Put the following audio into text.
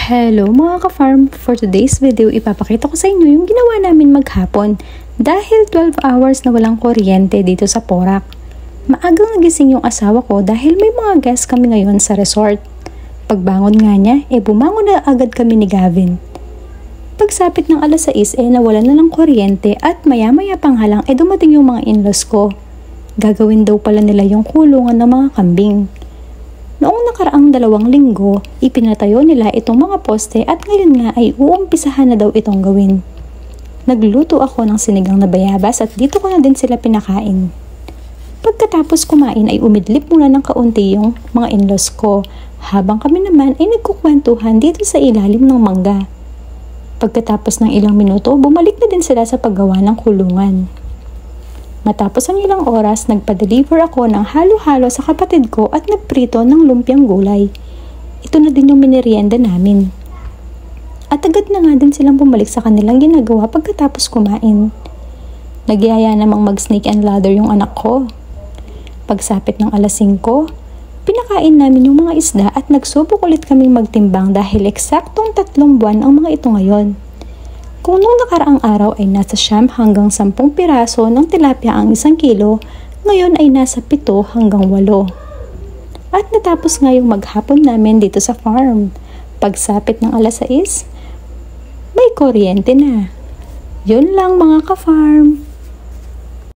Hello mga ka-farm! For today's video, ipapakita ko sa inyo yung ginawa namin maghapon dahil 12 hours na walang kuryente dito sa Porac. Maagang nagising yung asawa ko dahil may mga guests kami ngayon sa resort. Pagbangon nga niya, bumangon na agad kami ni Gavin. Pagsapit ng alas 6 nawala na ng kuryente at maya-maya pang halang dumating yung mga in-laws ko. Gagawin daw pala nila yung kulungan ng mga kambing. Noong nakaraang 2 linggo, ipinatayo nila itong mga poste at ngayon nga ay uumpisahan na daw itong gawin. Nagluto ako ng sinigang na bayabas at dito ko na din sila pinakain. Pagkatapos kumain ay umidlip muna ng kaunti yung mga in-laws ko, habang kami naman ay nagkukwentuhan dito sa ilalim ng mangga. Pagkatapos ng ilang minuto, bumalik na din sila sa paggawa ng kulungan. Matapos ang ilang oras, nagpa-deliver ako ng halo-halo sa kapatid ko at nagprito ng lumpiang gulay. Ito na din yung minerienda namin. At agad na nga din silang bumalik sa kanilang ginagawa pagkatapos kumain. Nagyaya namang mag-snake and ladder yung anak ko. Pagsapit ng alas 5, pinakain namin yung mga isda at nagsubok ulit kaming magtimbang dahil eksaktong 3 buwan ang mga ito ngayon. Kung nung nakaraang araw ay nasa 9 hanggang 10 piraso ng tilapia ang 1 kilo, ngayon ay nasa 7 hanggang 8. At natapos nga yung maghapon namin dito sa farm. Pagsapit ng alas 6, may kuryente na. Yun lang mga ka-farm.